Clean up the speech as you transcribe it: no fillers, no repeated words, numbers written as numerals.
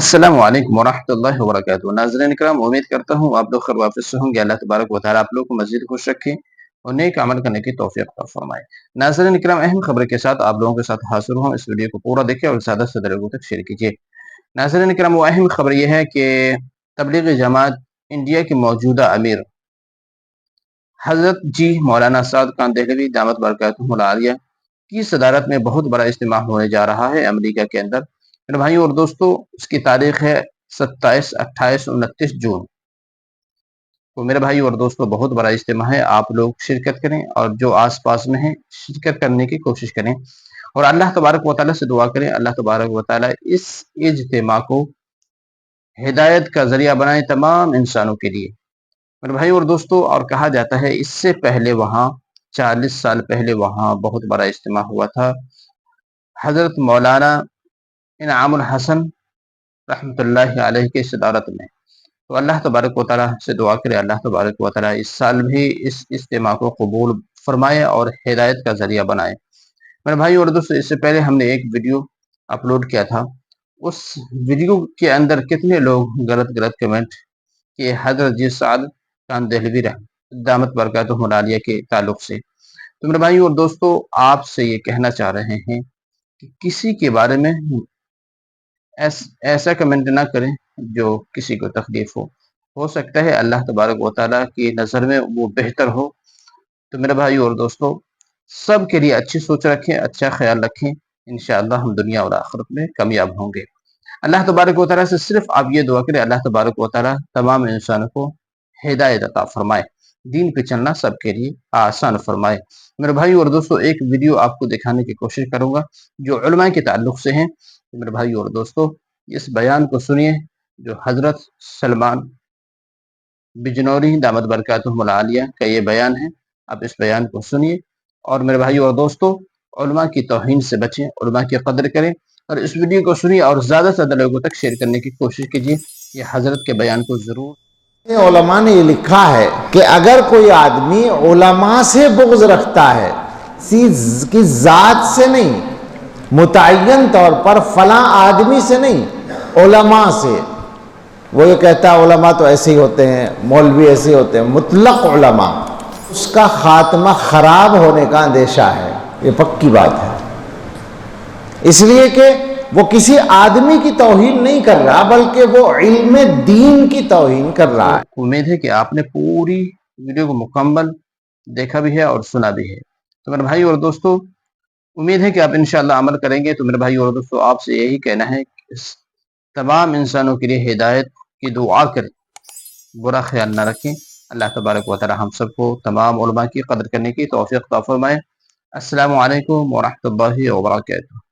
السلام علیکم ورحمۃ اللہ وبرکاتہ۔ ناظرین اکرام، امید کرتا ہوں آپ لوگ خیر واپس سے ہوں گے۔ اللہ تبارک و تعالیٰ آپ لوگ کو مزید خوش رکھے اور نیک عمل کرنے کی توفیق عطا فرمائے۔ ناظرین اکرام، اہم خبر کے ساتھ آپ لوگوں کے ساتھ حاضر ہوں۔ اس ویڈیو کو پورا دیکھیں اور زیادہ سے زیادہ لوگوں تک شیئر کیجیے۔ ناظرین اکرام، وہ اہم خبر یہ ہے کہ تبلیغی جماعت انڈیا کے موجودہ امیر حضرت جی مولانا سعد خان دہلوی دامت برکاتہم العالیہ کی صدارت میں بہت بڑا اجتماع ہونے جا رہا ہے امریکہ کے اندر۔ میرے بھائیوں اور دوستوں، اس کی تاریخ ہے 27، 28، 29 جون۔ تو میرے بھائی اور دوستوں، بہت بڑا اجتماع ہے، آپ لوگ شرکت کریں اور جو آس پاس میں ہیں شرکت کرنے کی کوشش کریں اور اللہ تبارک و تعالیٰ سے دعا کریں اللہ تبارک و تعالیٰ اس اجتماع کو ہدایت کا ذریعہ بنائے تمام انسانوں کے لیے۔ میرے بھائی اور دوستوں، اور کہا جاتا ہے اس سے پہلے وہاں 40 سال پہلے وہاں بہت بڑا اجتماع ہوا تھا حضرت مولانا انعام الحسن رحمۃ اللہ علیہ کی صدارت میں۔ تو اللہ تبارک و تعالیٰ سے دعا کرے اللہ تبارک و تعالیٰ اس سال بھی اس اجتماع کو قبول فرمائے اور ہدایت کا ذریعہ بنائے۔ میرے بھائی اور دوستوں، اس سے پہلے ہم نے ایک ویڈیو اپلوڈ کیا تھا، اس ویڈیو کے اندر کتنے لوگ غلط کمنٹ کہ حضرت جی سعد خان دہلوی دامت برکاتہم العالیہ کے تعلق سے۔ تو میرے بھائی اور دوستوں، آپ سے یہ کہنا چاہ رہے ہیں کہ کسی کے بارے میں ایسا کمنٹ نہ کریں جو کسی کو تکلیف ہو سکتا ہے اللہ تبارک و تعالیٰ کی نظر میں وہ بہتر ہو۔ تو میرے بھائی اور دوستوں، سب کے لیے اچھی سوچ رکھیں، اچھا خیال رکھیں، انشاءاللہ ہم دنیا اور آخرت میں کامیاب ہوں گے۔ اللہ تبارک و تعالیٰ سے صرف آپ یہ دعا کریں اللہ تبارک و تعالیٰ تمام انسانوں کو ہدایت عطا فرمائے، دین پہ چلنا سب کے لیے آسان فرمائے۔ میرے بھائی اور دوستوں، ایک ویڈیو آپ کو دکھانے کی کوشش کروں گا جو علماء کے تعلق سے ہیں۔ میرے بھائی اور دوستوں، اس بیان کو سنیے جو حضرت سلمان بجنوری دامت برکاتہم العالیہ کا یہ بیان ہے۔ آپ اس بیان کو سنیے اور میرے بھائی اور دوستوں، علماء کی توہین سے بچیں، علماء کی قدر کریں اور اس ویڈیو کو سنیے اور زیادہ سے زیادہ لوگوں تک شیئر کرنے کی کوشش کیجیے۔ یہ حضرت کے بیان کو ضرور۔ علماء نے یہ لکھا ہے کہ اگر کوئی آدمی علماء سے بغض رکھتا ہے، کی ذات سے نہیں، متعین طور پر فلاں آدمی سے نہیں، علماء سے، وہ یہ کہتا ہے علماء تو ایسے ہی ہوتے ہیں، مولوی ایسے ہی ہوتے ہیں، مطلق علماء، اس کا خاتمہ خراب ہونے کا اندیشہ ہے۔ یہ پکی بات ہے، اس لیے کہ وہ کسی آدمی کی توہین نہیں کر رہا بلکہ وہ علم دین کی توہین کر رہا ہے۔ امید ہے کہ آپ نے پوری ویڈیو کو مکمل دیکھا بھی ہے اور سنا بھی ہے۔ تو میرے بھائی اور دوستوں، امید ہے کہ آپ انشاءاللہ عمل کریں گے۔ تو میرے بھائی اور دوستوں، آپ سے یہی کہنا ہے کہ تمام انسانوں کے لیے ہدایت کی دعا کریں، برا خیال نہ رکھیں۔ اللہ تبارک و تعالی ہم سب کو تمام علماء کی قدر کرنے کی توفیق عطا فرمائے۔ السلام علیکم ورحمۃ اللہ وبرکاتہ۔